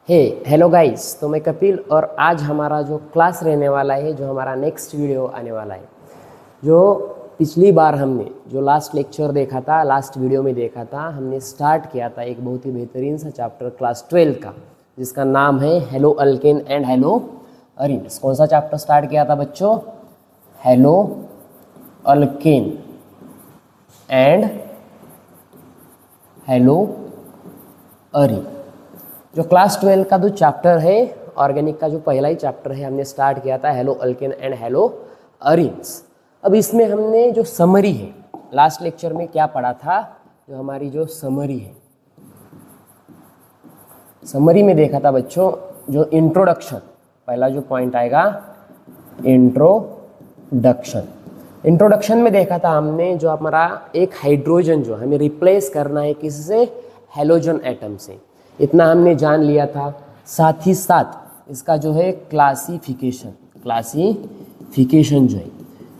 Hello guys, तो मैं कपिल और आज हमारा जो क्लास रहने वाला है, जो हमारा नेक्स्ट वीडियो आने वाला है, जो पिछली बार हमने जो लास्ट लेक्चर देखा था, लास्ट वीडियो में देखा था, हमने स्टार्ट किया था एक बहुत ही बेहतरीन सा चैप्टर क्लास 12 का, जिसका नाम है hello alkane and hello arenes. कौन सा चैप्टर स्टार्ट किया था बच्चों? Hello alkane and hello Areen. जो क्लास 12 का जो चैप्टर है, ऑर्गेनिक का जो पहला ही चैप्टर है, हमने स्टार्ट किया था hello alkane and hello arenes. अब इसमें हमने जो समरी है, लास्ट लेक्चर में क्या पढ़ा था, जो हमारी जो समरी है, समरी में देखा था बच्चों जो इंट्रोडक्शन, पहला जो पॉइंट आएगा इंट्रोडक्शन। इंट्रोडक्शन में देखा था हमने जो हमारा एक हाइड्रोजन जो हमें रिप्लेस करना है किससे, हेलोजन एटम से, इतना हमने जान लिया था। साथ ही साथ इसका जो है क्लासिफिकेशन जो है,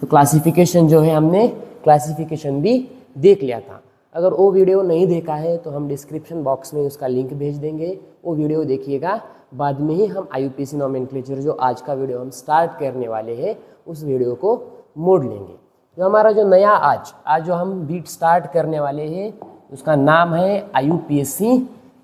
तो क्लासिफिकेशन जो है हमने क्लासिफिकेशन भी देख लिया था। अगर वो वीडियो नहीं देखा है तो हम डिस्क्रिप्शन बॉक्स में उसका लिंक भेज देंगे, वो वीडियो देखिएगा। बाद में ही हम IUPAC नोमेनक्लेचर जो आज का वीडियो हम स्टार्ट करने वाले हैं, उस वीडियो को मोड़ लेंगे। जो हमारा जो नया आज जो हम बीट स्टार्ट करने वाले हैं, उसका नाम है IUPAC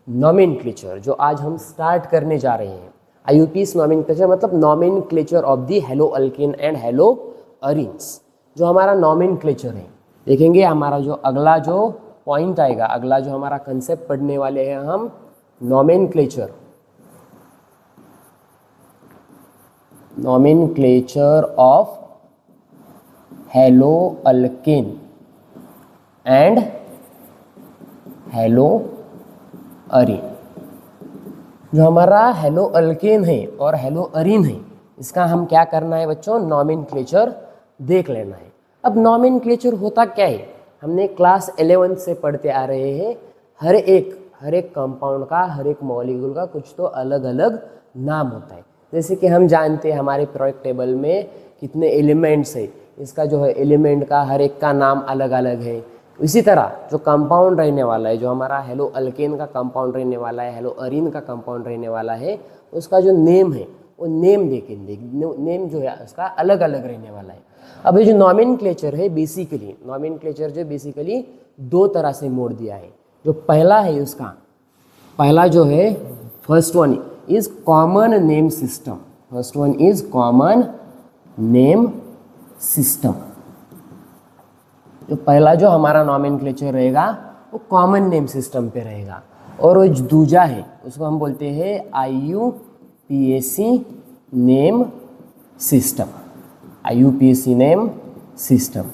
नोमेनक्लेचर, जो आज हम स्टार्ट करने जा रहे हैं। IUPAC नोमेनक्लेचर मतलब nomenclature of the hello alkane and hello arenes. जो हमारा नोमेनक्लेचर है, देखेंगे हमारा जो अगला जो पॉइंट आएगा, अगला जो हमारा कंसेप्ट पढ़ने वाले हैं हम, nomenclature of hello alkane and hello Areen. जो हमारा हेलो अल्केन है और हेलो अरीन है, इसका हम क्या करना है बच्चों, नोमेनक्लेचर देख लेना है। अब नोमेनक्लेचर होता क्या है, हमने क्लास 11 से पढ़ते आ रहे हैं। हर एक कंपाउंड का, हर एक मॉलिक्यूल का कुछ तो अलग अलग नाम होता है। जैसे कि हम जानते हैं हमारे पीरियोडिक टेबल में कितने एलिमेंट्स है, इसका जो है एलिमेंट का हर एक का नाम अलग अलग है। इसी तरह जो कंपाउंड रहने वाला है, जो हमारा हेलो अल्केन का कंपाउंड रहने वाला है, हेलो अरीन का कंपाउंड रहने वाला है, उसका जो नेम है वो नेम देखेंगे, नेम जो है उसका अलग अलग रहने वाला है। अब ये जो नोमेनक्लेचर है, नोमेनक्लेचर जो बेसिकली दो तरह से मोड़ दिया है। जो पहला है उसका, पहला जो है, first one is common name system. First one is common name system. जो पहला जो हमारा नोमेनक्लेचर रहेगा वो कॉमन नेम सिस्टम पे रहेगा। और वो जो दूजा है उसको हम बोलते हैं IUPAC name system. IUPAC name system.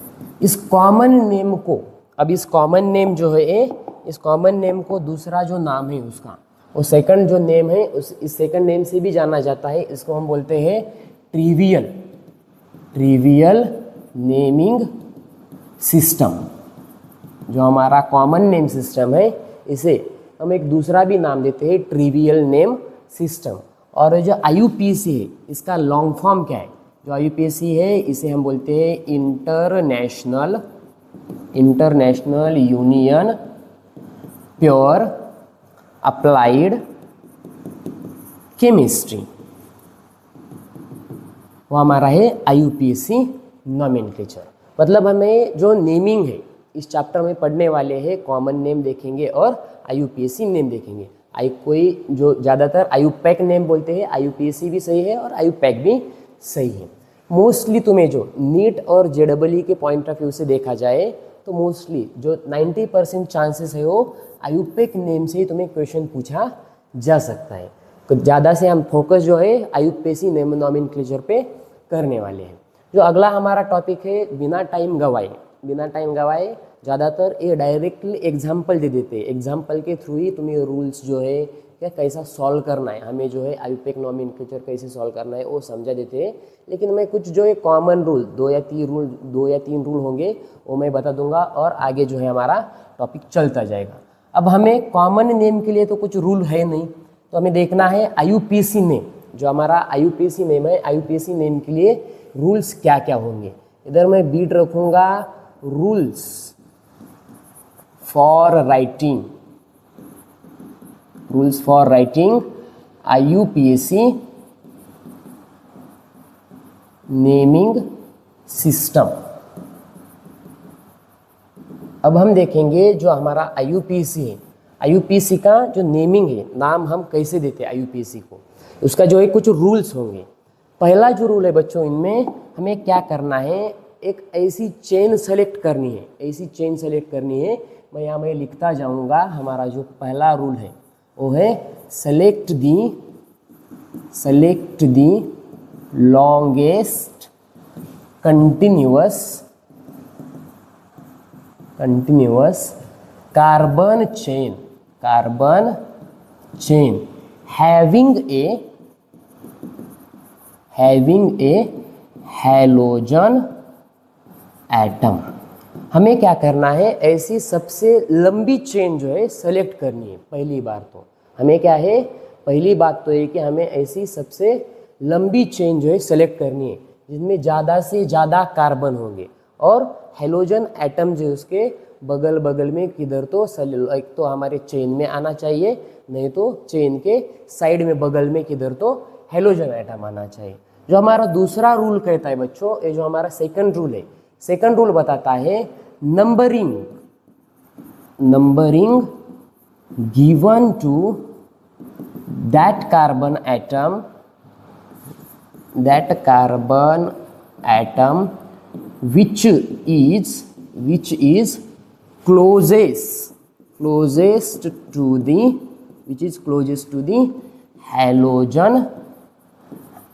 इस कॉमन नेम को, अब इस कॉमन नेम जो है, इस कॉमन नेम को दूसरा जो नाम है उसका, वो सेकंड जो नेम है, इस सेकंड नेम से भी जाना जाता है। इसको हम बोलते हैं ट्रिवियल नेमिंग सिस्टम। जो हमारा कॉमन नेम सिस्टम है, इसे हम एक दूसरा भी नाम देते हैं ट्रिवियल नेम सिस्टम। और जो IUPAC है, इसका लॉन्ग फॉर्म क्या है? जो IUPAC है, इसे हम बोलते हैं international union pure applied chemistry. वो हमारा है IUPAC नोमेनक्लेचर। मतलब हमें जो नेमिंग है इस चैप्टर में पढ़ने वाले हैं, कॉमन नेम देखेंगे और IUPAC नेम देखेंगे। कोई जो ज़्यादातर IUPAC नेम बोलते हैं, IUPAC भी सही है और IUPAC भी सही है। मोस्टली तुम्हें जो नीट और JEE के पॉइंट ऑफ व्यू से देखा जाए तो मोस्टली जो 90% चांसेस है वो IUPAC नेम से ही तुम्हें क्वेश्चन पूछा जा सकता है। तो ज़्यादा से हम फोकस जो है IUPAC नेम नोमेनक्लेचर पे करने वाले हैं। जो अगला हमारा टॉपिक है, बिना टाइम गवाए ज़्यादातर ये डायरेक्टली एग्जाम्पल दे देते हैं। एग्जाम्पल के थ्रू ही तुम्हें रूल्स जो है या कैसा सॉल्व करना है, हमें जो है IUPAC नोमेनक्लेचर कैसे सॉल्व करना है वो समझा देते हैं। लेकिन मैं कुछ जो है कॉमन रूल, दो या तीन रूल होंगे, वो मैं बता दूंगा और आगे जो है हमारा टॉपिक चलता जाएगा। अब हमें कॉमन नेम के लिए तो कुछ रूल है नहीं, तो हमें देखना है IUPAC नेम, जो हमारा IUPAC नेम है, IUPAC नेम के लिए रूल्स क्या क्या होंगे। इधर मैं बीट रखूँगा rules for writing IUPAC naming system. अब हम देखेंगे जो हमारा IUPAC है, IUPAC का जो नेमिंग है, नाम हम कैसे देते हैं IUPAC को, उसका जो है कुछ रूल्स होंगे। पहला जो रूल है बच्चों, इनमें हमें क्या करना है, एक ऐसी चेन सेलेक्ट करनी है, ऐसी चेन सेलेक्ट करनी है। मैं यहाँ मैं लिखता जाऊँगा। हमारा जो पहला रूल है वो है select the longest continuous carbon chain having a halogen atom. हमें क्या करना है, ऐसी सबसे लंबी चेन जो है सेलेक्ट करनी है। पहली बार तो हमें क्या है, पहली बात तो ये कि हमें ऐसी सबसे लंबी चेन जो है सेलेक्ट करनी है जिसमें ज़्यादा से ज़्यादा कार्बन होंगे और हैलोजन एटम जो उसके बगल बगल में किधर तो एक तो हमारे चेन में आना चाहिए, नहीं तो चेन के साइड में बगल में किधर तो हैलोजन एटम आना चाहिए। जो हमारा दूसरा रूल कहता है बच्चों, ये जो हमारा सेकंड रूल है, सेकंड रूल बताता है numbering given to that carbon atom which is closest to the halogen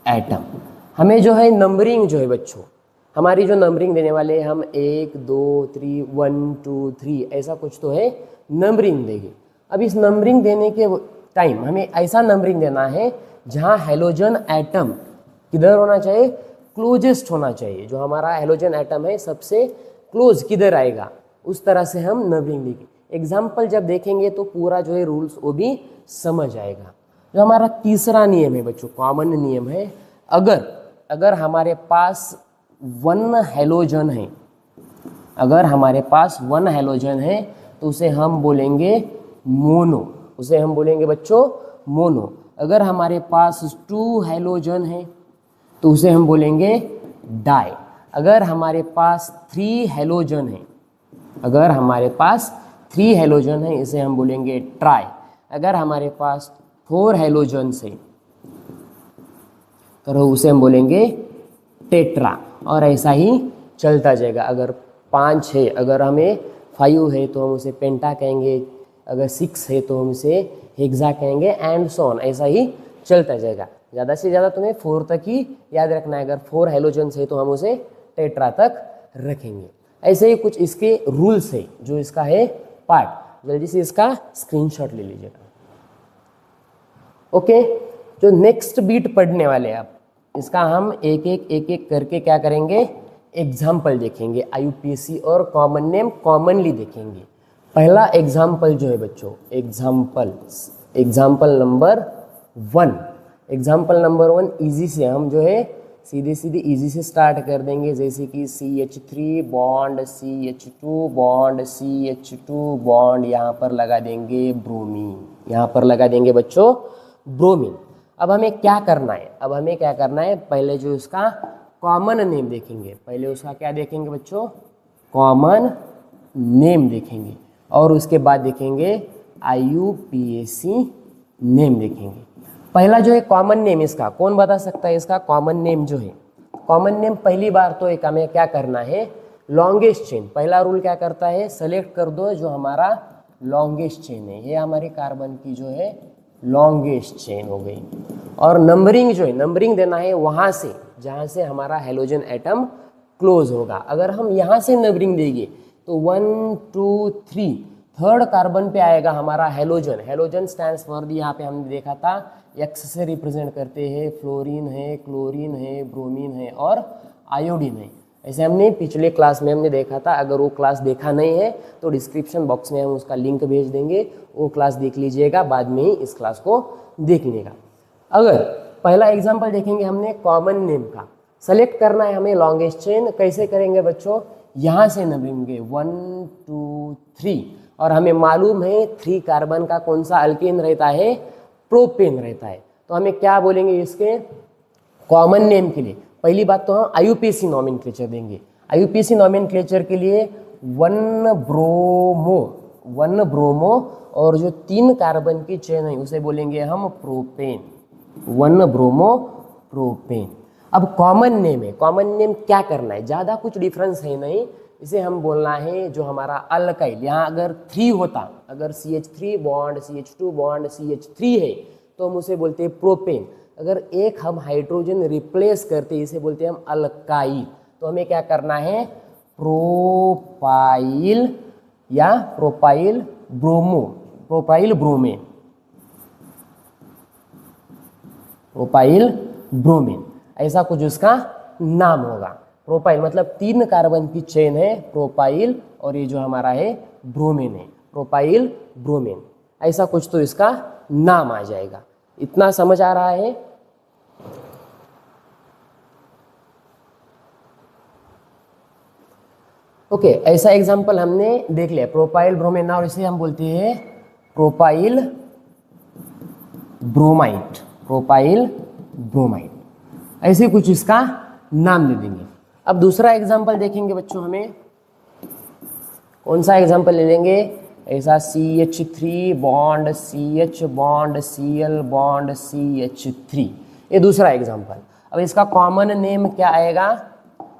atom. हमें जो है नंबरिंग जो है बच्चों, हमारी जो नंबरिंग देने वाले हैं, हम 1 2 3 1 2 3 ऐसा कुछ तो है नंबरिंग देंगे। अब इस नंबरिंग देने के टाइम हमें ऐसा नंबरिंग देना है जहाँ हैलोजन एटम किधर होना चाहिए, क्लोजेस्ट होना चाहिए। जो हमारा हैलोजन एटम है सबसे क्लोज किधर आएगा, उस तरह से हम नंबरिंग देंगे। एग्जाम्पल जब देखेंगे तो पूरा जो है रूल्स वो भी समझ आएगा। जो हमारा तीसरा नियम है बच्चों, कॉमन नियम है, अगर हमारे पास 1 हैलोजन है, अगर हमारे पास 1 हैलोजन है तो उसे हम बोलेंगे मोनो, उसे हम बोलेंगे बच्चों मोनो। अगर हमारे पास 2 हैलोजन है तो उसे हम बोलेंगे डाई। अगर हमारे पास 3 हैलोजन है, अगर हमारे पास 3 हैलोजन है इसे हम बोलेंगे ट्राई। अगर हमारे पास 4 हैलोजन है तो उसे हम बोलेंगे टेट्रा, और ऐसा ही चलता जाएगा। अगर 5 है, अगर हमें 5 है तो हम उसे पेंटा कहेंगे, अगर 6 है तो हम उसे हेक्सा कहेंगे, एंड सो ऑन, ऐसा ही चलता जाएगा। ज़्यादा से ज़्यादा तुम्हें 4 तक ही याद रखना है। अगर 4 हैलोजन्स है तो हम उसे टेट्रा तक रखेंगे। ऐसे ही कुछ इसके रूल्स है जो इसका है पार्ट। जल्दी से इसका स्क्रीनशॉट ले लीजिएगा। ओके, जो नेक्स्ट बीट पढ़ने वाले हैं आप, इसका हम एक एक करके क्या करेंगे, एग्जाम्पल देखेंगे। IUPAC और कॉमन नेम कॉमनली देखेंगे। पहला एग्जाम्पल जो है बच्चों, एग्जाम्पल नंबर 1 इजी से हम जो है सीधे इजी से स्टार्ट कर देंगे। जैसे कि CH3 bond CH2 bond CH2 bond, यहाँ पर लगा देंगे ब्रोमीन, यहाँ पर लगा देंगे बच्चों ब्रोमीन। अब हमें क्या करना है, पहले जो इसका कॉमन नेम देखेंगे। पहले उसका क्या देखेंगे बच्चों, कॉमन नेम देखेंगे, और उसके बाद देखेंगे IUPAC नेम देखेंगे। पहला जो है कॉमन नेम, इसका कौन बता सकता है, इसका कॉमन नेम जो है, कॉमन नेम पहली बार तो एक हमें क्या करना है, लॉन्गेस्ट चेन। पहला रूल क्या करता है, सेलेक्ट कर दो जो हमारा लॉन्गेस्ट चेन है, ये हमारी कार्बन की जो है लॉन्गेस्ट चेन हो गई। और नंबरिंग जो है, नंबरिंग देना है वहाँ से जहाँ से हमारा हैलोजन एटम क्लोज होगा। अगर हम यहाँ से नंबरिंग देंगे तो 1 2 3 थर्ड कार्बन पे आएगा हमारा halogen. Halogen stands for the, यहाँ पे हमने देखा था एक्स से रिप्रेजेंट करते हैं, फ्लोरीन है, क्लोरीन है, ब्रोमीन है और आयोडीन है। ऐसे हमने पिछले क्लास में हमने देखा था। अगर वो क्लास देखा नहीं है तो डिस्क्रिप्शन बॉक्स में हम उसका लिंक भेज देंगे, वो क्लास देख लीजिएगा, बाद में ही इस क्लास को देख लेगा। अगर पहला एग्जाम्पल देखेंगे हमने कॉमन नेम का, सेलेक्ट करना है हमें लॉन्गेस्ट चेन। कैसे करेंगे बच्चों, यहाँ से नंबरिंग 1 2 3, और हमें मालूम है 3 कार्बन का कौन सा अल्केन रहता है, प्रोपेन रहता है। तो हमें क्या बोलेंगे इसके कॉमन नेम के लिए? पहली बात तो हम आईयूपीएसी नॉमेनक्लेचर देंगे। आईयूपीएसी नॉमेनक्लेचर के लिए 1 ब्रोमो और जो 3 कार्बन की चेन है उसे बोलेंगे हम प्रोपेन, 1 ब्रोमो प्रोपेन। अब कॉमन नेम है, कॉमन नेम क्या करना है, ज़्यादा कुछ डिफरेंस है नहीं, इसे हम बोलना है जो हमारा अल्काइल, यहाँ अगर 3 होता, अगर CH3 bond CH2 bond CH3 है तो हम उसे बोलते हैं प्रोपेन। अगर एक हम हाइड्रोजन रिप्लेस करते इसे बोलते हैं हम अल्काइल। तो हमें क्या करना है, प्रोपाइल या propyl bromo, propyl bromane, propyl bromine, ऐसा कुछ उसका नाम होगा। प्रोपाइल मतलब 3 कार्बन की चेन है प्रोपाइल, और ये जो हमारा है ब्रोमीन है, प्रोपाइल ब्रोमीन, ऐसा कुछ तो इसका नाम आ जाएगा। इतना समझ आ रहा है? ओके, ऐसा एग्जांपल हमने देख लिया, प्रोपाइल ब्रोमीन, और इसे हम बोलते हैं प्रोपाइल ब्रोमाइड, प्रोपाइल ब्रोमाइड, ऐसे कुछ इसका नाम दे देंगे। अब दूसरा एग्जांपल देखेंगे बच्चों, हमें कौन सा एग्जांपल ले लेंगे? ऐसा CH3 bond CH bond Cl bond CH3, ये दूसरा एग्जांपल। अब इसका कॉमन नेम क्या आएगा?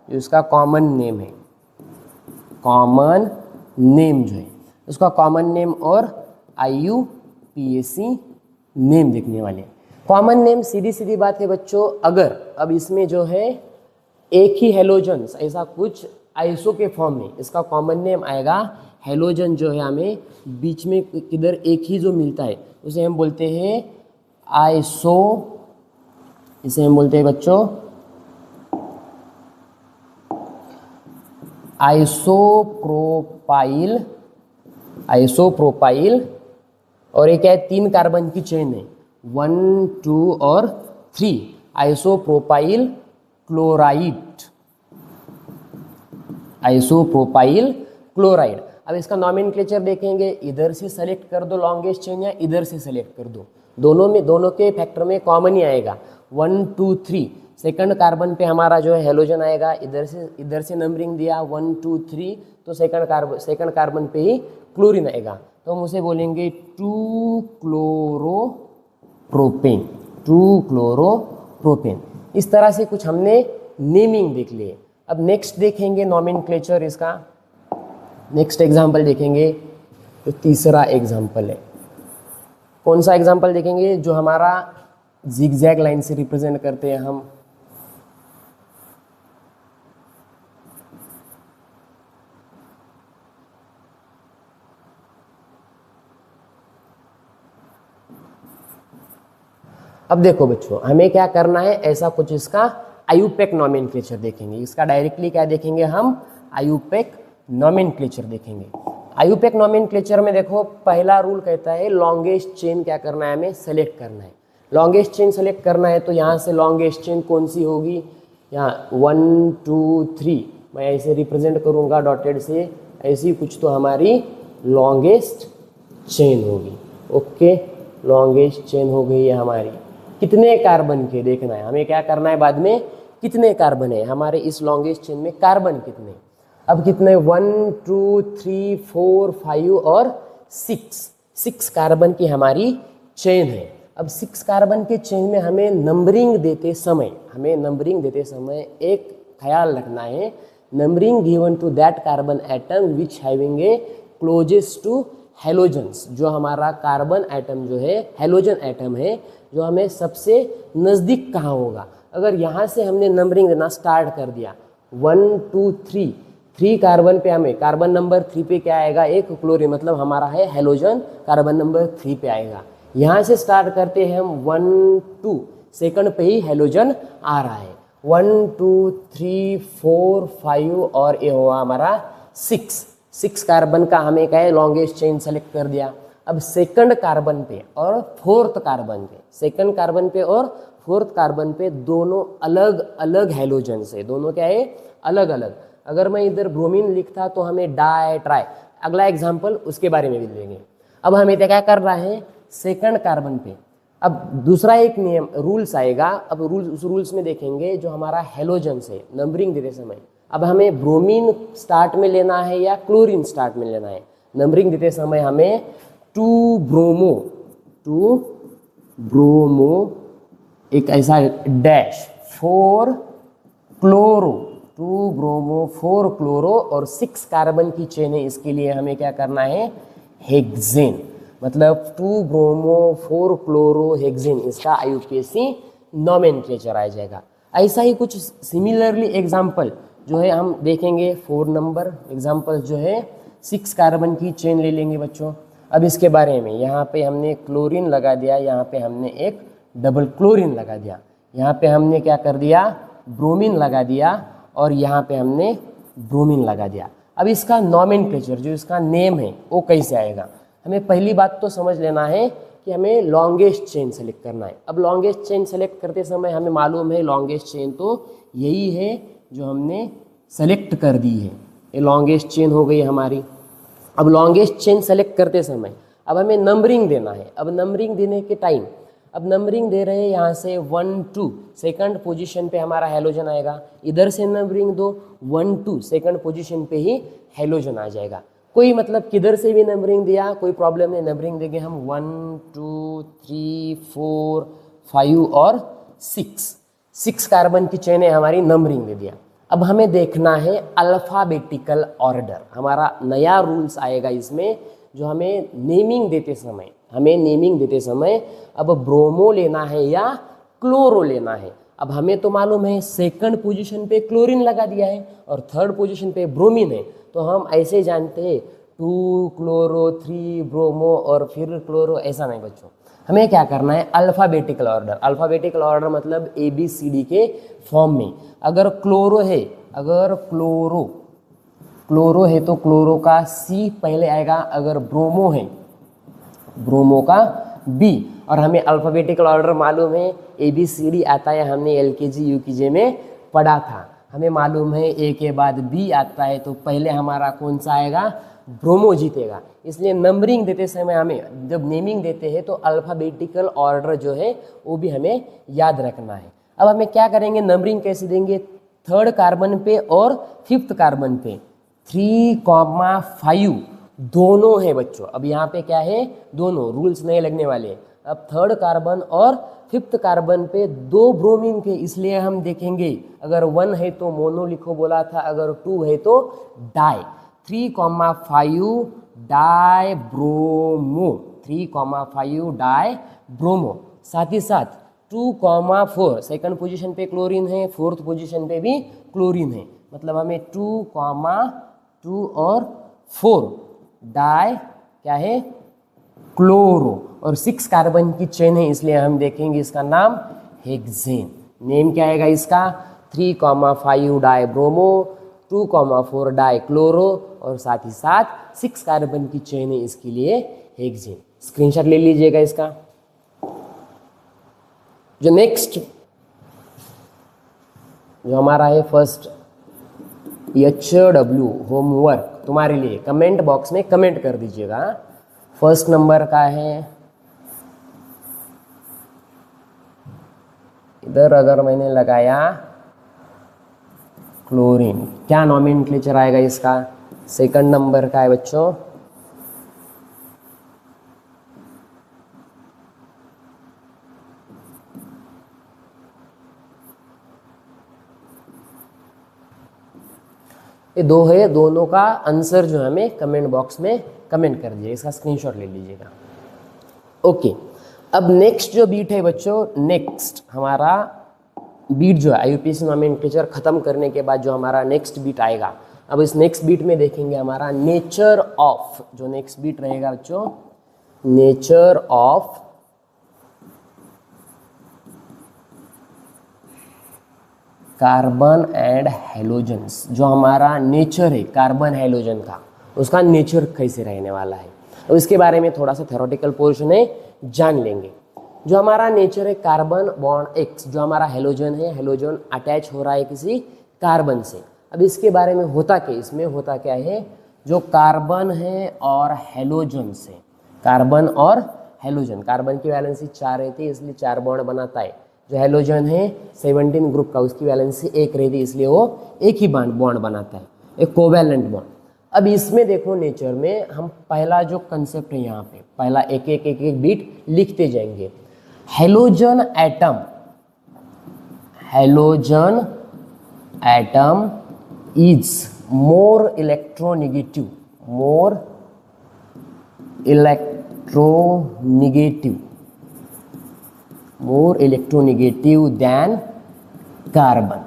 जो इसका कॉमन नेम है, कॉमन नेम जो है उसका कॉमन नेम और IUPAC नेम देखने वाले। कॉमन नेम सीधी सीधी बात है बच्चों, अगर अब इसमें जो है एक ही हेलोजन्स, ऐसा कुछ आइसो के फॉर्म में, इसका कॉमन नेम आएगा। हेलोजन जो है हमें बीच में किधर एक ही जो मिलता है उसे हम बोलते हैं आइसो, इसे हम बोलते हैं बच्चों आइसोप्रोपाइल, आइसोप्रोपाइल। और एक है 3 कार्बन की चेन है, 1 2 और 3, आइसोप्रोपाइल क्लोराइड, आइसोप्रोपाइल क्लोराइड। अब इसका नॉमेनक्लेचर देखेंगे, इधर से सेलेक्ट कर दो लॉन्गेस्ट चेन या इधर से सेलेक्ट कर दो, दोनों में, दोनों के फैक्टर में कॉमन ही आएगा। 1 2 3 सेकंड कार्बन पे हमारा जो है हेलोजन आएगा, इधर से नंबरिंग दिया 1 2 3, तो सेकंड कार्बन पे ही क्लोरीन आएगा, तो हम उसे बोलेंगे 2 क्लोरोप्रोपेन, 2 क्लोरोप्रोपेन। इस तरह से कुछ हमने नेमिंग देख लिए। अब नेक्स्ट देखेंगे नॉमेनक्लेचर इसका, नेक्स्ट एग्जाम्पल देखेंगे, तो तीसरा एग्जाम्पल है, कौन सा एग्जाम्पल देखेंगे? जो हमारा जिगजैग लाइन से रिप्रेजेंट करते हैं हम। अब देखो बच्चों, हमें क्या करना है, ऐसा कुछ इसका आईयूपैक नॉमेनक्लेचर देखेंगे। इसका डायरेक्टली क्या देखेंगे हम? आईयूपैक नॉमेनक्लेचर देखेंगे। आईयूपैक नॉमेनक्लेचर में देखो, पहला रूल कहता है लॉन्गेस्ट चेन क्या करना है, हमें सेलेक्ट करना है। लॉन्गेस्ट चेन सेलेक्ट करना है तो यहाँ से लॉन्गेस्ट चेन कौन सी होगी? यहाँ 1 2 3 मैं ऐसे रिप्रेजेंट करूँगा डॉटेड से, ऐसी कुछ तो हमारी लॉन्गेस्ट चेन होगी। ओके, लॉन्गेस्ट चेन हो गई है हमारी। कितने कार्बन के देखना है हमें, क्या करना है बाद में, कितने कार्बन है हमारे इस लॉन्गेस्ट चेन में, कार्बन कितने। अब कितने? 1 2 3 4 5 और 6 कार्बन की हमारी चेन है। अब 6 कार्बन के चेन में हमें नंबरिंग देते समय एक ख्याल रखना है, numbering given to that carbon atom which having a closest to halogens. जो हमारा कार्बन एटम जो है, हेलोजन एटम है, जो हमें सबसे नज़दीक कहाँ होगा। अगर यहाँ से हमने नंबरिंग देना स्टार्ट कर दिया 1 2 3 कार्बन पे, हमें कार्बन नंबर 3 पे क्या आएगा? एक क्लोरीन, मतलब हमारा है हेलोजन, कार्बन नंबर 3 पे आएगा। यहाँ से स्टार्ट करते हैं हम 1 2, सेकंड पे ही हेलोजन आ रहा है। 1 2 3 4 5 और ये हुआ हमारा 6 कार्बन का हमें क्या है, लॉन्गेस्ट चेन सेलेक्ट कर दिया। अब सेकंड कार्बन पे और फोर्थ कार्बन पे, सेकंड कार्बन पे और फोर्थ कार्बन पे दोनों अलग अलग हेलोजन से, दोनों क्या है, अलग अलग। अगर मैं इधर ब्रोमीन लिखता तो हमें डाई ट्राई, अगला एग्जाम्पल उसके बारे में भी लेंगे। अब हमें क्या कर रहा है, सेकंड कार्बन पे अब दूसरा एक नियम रूल्स आएगा। अब उस रूल्स में देखेंगे जो हमारा हेलोजन्स है नंबरिंग देते समय, अब हमें ब्रोमीन स्टार्ट में लेना है या क्लोरीन स्टार्ट में लेना है। नंबरिंग देते समय हमें 2 ब्रोमो एक ऐसा डैश 4 क्लोरो 2 ब्रोमो 4 क्लोरो और 6 कार्बन की चेन है, इसके लिए हमें क्या करना है हेक्सेन, मतलब 2 ब्रोमो 4 क्लोरो हेक्सेन, इसका IUPAC नॉमेनक्लेचर आ जाएगा। ऐसा ही कुछ सिमिलरली एग्जाम्पल जो है हम देखेंगे 4 नंबर एग्जाम्पल जो है 6 कार्बन की चेन ले लेंगे बच्चों। अब इसके बारे में यहाँ पे हमने क्लोरीन लगा दिया, यहाँ पे हमने एक डबल क्लोरीन लगा दिया, यहाँ पे हमने क्या कर दिया ब्रोमीन लगा दिया और यहाँ पे हमने ब्रोमीन लगा दिया। अब इसका नॉमेनक्लेचर जो इसका नेम है वो कैसे आएगा, हमें पहली बात तो समझ लेना है कि हमें लॉन्गेस्ट चेन सेलेक्ट करना है। अब लॉन्गेस्ट चेन सेलेक्ट करते समय हमें मालूम है लॉन्गेस्ट चेन तो यही है जो हमने सेलेक्ट कर दी है, ये लॉन्गेस्ट चेन हो गई हमारी। अब लॉन्गेस्ट चेन सेलेक्ट करते समय अब हमें नंबरिंग देना है। अब नंबरिंग देने के टाइम अब नंबरिंग दे रहे हैं यहाँ से 1 2 सेकंड पोजीशन पे हमारा हेलोजन आएगा, इधर से नंबरिंग दो 1 2 सेकंड पोजीशन पे ही हेलोजन आ जाएगा। कोई मतलब किधर से भी नंबरिंग दिया कोई प्रॉब्लम नहीं, नंबरिंग देंगे हम 1 2 3 4 5 और 6 कार्बन की चेन है हमारी, नंबरिंग दे दिया। अब हमें देखना है अल्फ़ाबेटिकल ऑर्डर, हमारा नया रूल्स आएगा इसमें जो हमें नेमिंग देते समय अब ब्रोमो लेना है या क्लोरो लेना है। अब हमें तो मालूम है सेकंड पोजीशन पे क्लोरीन लगा दिया है और थर्ड पोजीशन पे ब्रोमीन है, तो हम ऐसे जानते हैं 2 क्लोरो 3 ब्रोमो और फिर क्लोरो, ऐसा नहीं बच्चों। हमें क्या करना है अल्फ़ाबेटिकल ऑर्डर। अल्फ़ाबेटिकल ऑर्डर मतलब ABCD के फॉर्म में। अगर क्लोरो है, अगर क्लोरो है तो क्लोरो का C पहले आएगा, अगर ब्रोमो है ब्रोमो का B। और हमें अल्फ़ाबेटिकल ऑर्डर मालूम है ABCD आता है, हमने LKG UKG में पढ़ा था। हमें मालूम है A के बाद B आता है, तो पहले हमारा कौन सा आएगा ब्रोमो जीतेगा। इसलिए नंबरिंग देते समय हमें जब नेमिंग देते हैं तो अल्फ़ाबेटिकल ऑर्डर जो है वो भी हमें याद रखना है। अब हमें क्या करेंगे नंबरिंग कैसे देंगे, 3rd कार्बन पे और 5th कार्बन पे 3,5 दोनों है बच्चों। अब यहाँ पे क्या है दोनों, रूल्स नहीं लगने वाले। अब 3rd कार्बन और 5th कार्बन पे 2 ब्रोमीन के, इसलिए हम देखेंगे अगर 1 है तो मोनो लिखो बोला था, अगर 2 है तो di. 3,5 di bromo, 3,5 di bromo. साथ ही साथ 2,4 सेकंड पोजीशन पे क्लोरीन है, 4th पोजीशन पे भी क्लोरीन है, मतलब हमें 2,2 और 4 डाई क्या है क्लोरो और 6 कार्बन की चेन है, इसलिए हम देखेंगे इसका नाम हेक्सेन। नेम क्या आएगा इसका 3,5 डाई ब्रोमो 2,4 डाई क्लोरो और साथ ही साथ 6 कार्बन की चेन है, इसके लिए हेक्सेन। स्क्रीनशॉट ले लीजिएगा इसका। जो नेक्स्ट जो हमारा है फर्स्ट HW होमवर्क तुम्हारे लिए, कमेंट बॉक्स में कमेंट कर दीजिएगा। फर्स्ट नंबर का है, इधर अगर मैंने लगाया क्लोरीन, क्या नॉमेनक्लेचर आएगा इसका। सेकंड नंबर का है बच्चों ये 2 है, दोनों का आंसर जो है हमें कमेंट बॉक्स में कमेंट कर दीजिए, इसका स्क्रीनशॉट ले लीजिएगा। ओके, अब नेक्स्ट जो बीट है बच्चों, नेक्स्ट हमारा बीट जो है IUPAC नॉमेनक्लेचर खत्म करने के बाद जो हमारा नेक्स्ट बीट आएगा, अब इस नेक्स्ट बीट में देखेंगे हमारा नेचर ऑफ, जो नेक्स्ट बीट रहेगा बच्चों nature of carbon and halogens. जो हमारा नेचर है कार्बन हेलोजन का, उसका नेचर कैसे रहने वाला है, तो इसके बारे में थोड़ा सा थ्योरेटिकल पोर्शन है जान लेंगे। जो हमारा नेचर है कार्बन बॉन्ड X, जो हमारा हेलोजन है, हेलोजन अटैच हो रहा है किसी कार्बन से। अब इसके बारे में होता क्या, इसमें होता क्या है, जो कार्बन है और हेलोजन से, कार्बन और हेलोजन, कार्बन की वैलेंसी 4 रहती है इसलिए 4 बॉन्ड बनाता है। जो हेलोजन है 17 ग्रुप का, उसकी वैलेंसी 1 रहती है इसलिए वो एक ही बॉन्ड बनाता है, एक कोवैलेंट बॉन्ड। अब इसमें देखो नेचर में हम पहला जो कंसेप्ट है यहाँ पे, पहला एक एक बीट लिखते जाएंगे। Halogen atom is more electronegative than carbon.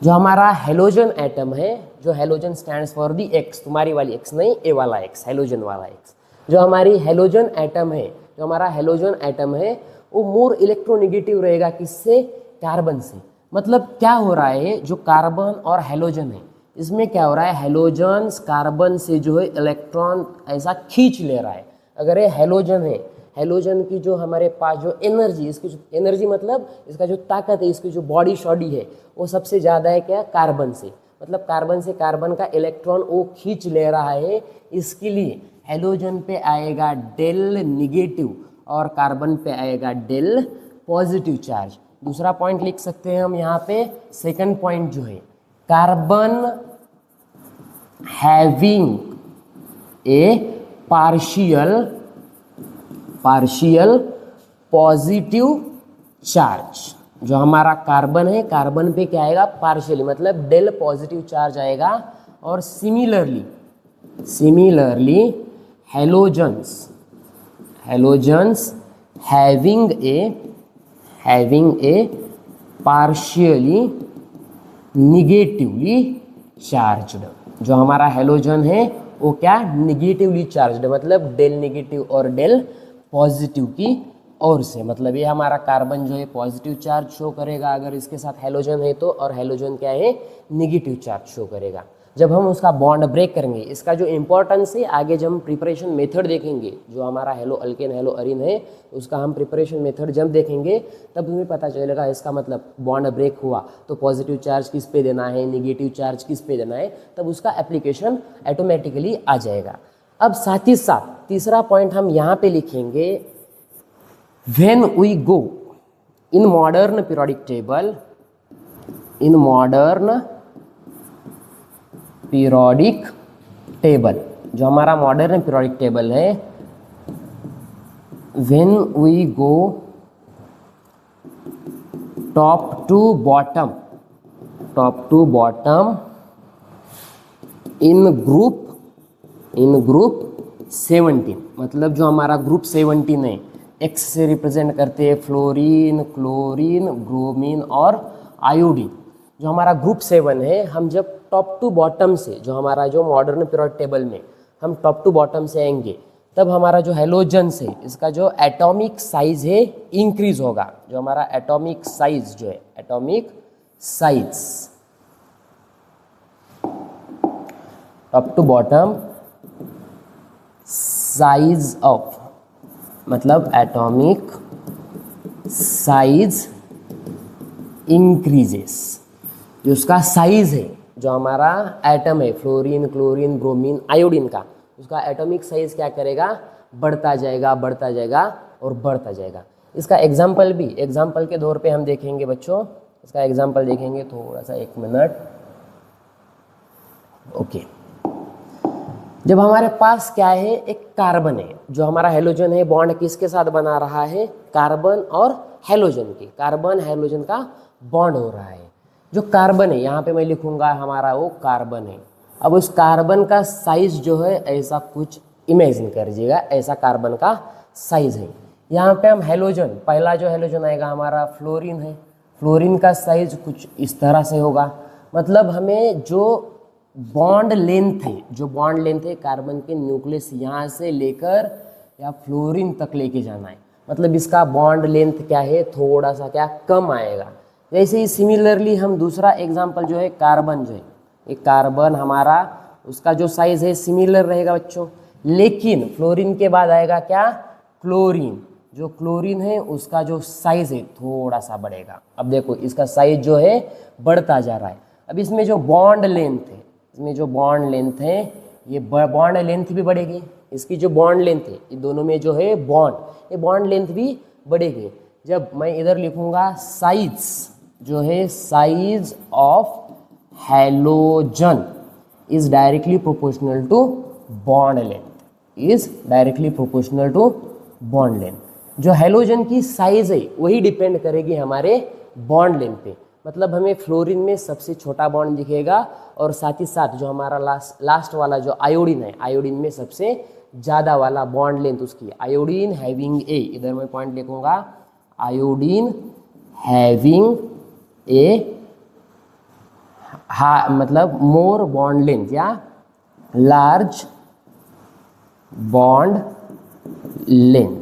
जो हमारा हेलोजन एटम है, जो halogen stands for the x, तुम्हारी वाली एक्स नहीं, ए वाला एक्स, हेलोजन वाला एक्स। जो हमारी हेलोजन एटम है, जो हमारा हेलोजन एटम है वो मोर इलेक्ट्रोनेगेटिव रहेगा, किससे? कार्बन से। मतलब क्या हो रहा है, जो कार्बन और हेलोजन है इसमें क्या हो रहा है, हेलोजन कार्बन से जो है इलेक्ट्रॉन ऐसा खींच ले रहा है। अगर ये हेलोजन है, हेलोजन की जो हमारे पास जो एनर्जी, इसकी जो एनर्जी मतलब इसका जो ताकत है, इसकी जो बॉडी शॉडी है वो सबसे ज़्यादा है क्या? कार्बन से। मतलब कार्बन से कार्बन का इलेक्ट्रॉन वो खींच ले रहा है, इसके लिए हेलोजन पे आएगा डेल निगेटिव और कार्बन पे आएगा डेल पॉजिटिव चार्ज। दूसरा पॉइंट लिख सकते हैं हम यहाँ पे, सेकंड पॉइंट जो है, carbon having a partial positive charge. जो हमारा कार्बन है, कार्बन पे क्या आएगा? पार्शियली, मतलब डेल पॉजिटिव चार्ज आएगा। और similarly halogens having a partially negatively charged. जो हमारा हेलोजन है वो क्या? निगेटिवली चार्ज्ड, मतलब डेल निगेटिव और डेल पॉजिटिव की ओर से। मतलब ये हमारा कार्बन जो है पॉजिटिव चार्ज शो करेगा अगर इसके साथ हेलोजन है तो, और हेलोजन क्या है? निगेटिव चार्ज शो करेगा। जब हम उसका बॉन्ड ब्रेक करेंगे, इसका जो इंपॉर्टेंस है आगे जब हम प्रिपरेशन मेथड देखेंगे, जो हमारा हेलो अल्केन हेलो अरीन है उसका हम प्रिपरेशन मेथड जब देखेंगे तब तुम्हें पता चलेगा इसका मतलब बॉन्ड ब्रेक हुआ तो पॉजिटिव चार्ज किस पे देना है, निगेटिव चार्ज किस पे देना है, तब उसका एप्लीकेशन ऑटोमेटिकली आ जाएगा। अब साथ ही साथ तीसरा पॉइंट हम यहाँ पे लिखेंगे, when we go in modern periodic table, जो हमारा मॉडर्न पीरियोडिक टेबल है, when we go top to bottom in group 17, मतलब जो हमारा ग्रुप 17 है, एक्स से रिप्रेजेंट करते हैं फ्लोरीन, क्लोरीन, ब्रोमीन और आयोडीन। जो हमारा ग्रुप 7 है, हम जब टॉप टू बॉटम से, जो हमारा जो मॉडर्न पीरियोडिक टेबल में हम टॉप टू बॉटम से आएंगे, तब हमारा जो हेलोजन्स है इसका जो एटॉमिक साइज है इंक्रीज होगा। जो हमारा एटॉमिक साइज जो है, atomic size top to bottom size of, मतलब एटॉमिक साइज इंक्रीजेस। जो उसका साइज है, जो हमारा एटम है फ्लोरीन, क्लोरीन, ब्रोमीन, आयोडीन का, उसका एटॉमिक साइज क्या करेगा? बढ़ता जाएगा और बढ़ता जाएगा। इसका एग्जाम्पल भी एग्जाम्पल के तौर पे हम देखेंगे बच्चों, इसका एग्जाम्पल देखेंगे थोड़ा सा, 1 मिनट। ओके, जब हमारे पास क्या है, एक कार्बन है, जो हमारा हेलोजन है, बॉन्ड किसके साथ बना रहा है? कार्बन और हेलोजन के, कार्बन हेलोजन का बॉन्ड हो रहा है। जो कार्बन है यहाँ पे मैं लिखूंगा हमारा वो कार्बन है। अब उस कार्बन का साइज जो है ऐसा कुछ इमेजिन कर लीजिएगा, ऐसा कार्बन का साइज है। यहाँ पे हम हेलोजन, पहला जो हेलोजन आएगा हमारा फ्लोरीन है, फ्लोरीन का साइज कुछ इस तरह से होगा। मतलब हमें जो बॉन्ड लेंथ है कार्बन के न्यूक्लियस यहाँ से लेकर या फ्लोरीन तक लेके जाना है। मतलब इसका बॉन्ड लेंथ क्या है, थोड़ा सा क्या कम आएगा। वैसे ही सिमिलरली हम दूसरा एग्जांपल जो है कार्बन, जो है एक कार्बन हमारा, उसका जो साइज है सिमिलर रहेगा बच्चों, लेकिन फ्लोरीन के बाद आएगा क्या? क्लोरीन। जो क्लोरीन है उसका जो साइज है थोड़ा सा बढ़ेगा। अब देखो इसका साइज जो है बढ़ता जा रहा है। अब इसमें जो बॉन्ड लेंथ है, ये बॉन्ड लेंथ भी बढ़ेगी, इसकी जो बॉन्ड लेंथ है, ये दोनों में जो है बॉन्ड, ये बॉन्ड लेंथ भी बढ़ेगी। जब मैं इधर लिखूंगा साइज, जो है size of halogen is directly proportional to bond length, is directly proportional to bond length. जो हैलोजन की साइज है वही डिपेंड करेगी हमारे बॉन्ड लेंथ पे। मतलब हमें फ्लोरीन में सबसे छोटा बॉन्ड दिखेगा और साथ ही साथ जो हमारा लास्ट वाला जो आयोडीन है, आयोडीन में सबसे ज़्यादा वाला बॉन्ड लेंथ उसकी, आयोडीन हैविंग ए, इधर मैं पॉइंट लिखूंगा, आयोडीन हैविंग ए मतलब मोर बॉन्ड लेंथ या large bond length.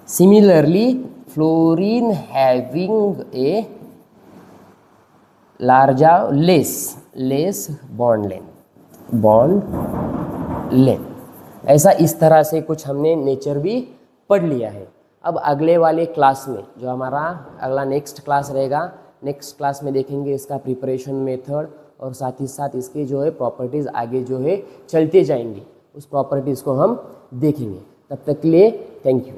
Similarly fluorine having a larger less bond length. ऐसा इस तरह से कुछ हमने नेचर भी पढ़ लिया है। अब अगले वाले क्लास में जो हमारा अगला नेक्स्ट क्लास रहेगा, नेक्स्ट क्लास में देखेंगे इसका प्रिपरेशन मेथड और साथ ही साथ इसके जो है प्रॉपर्टीज़ आगे जो है चलते जाएंगे, उस प्रॉपर्टीज़ को हम देखेंगे। तब तक के लिए थैंक यू।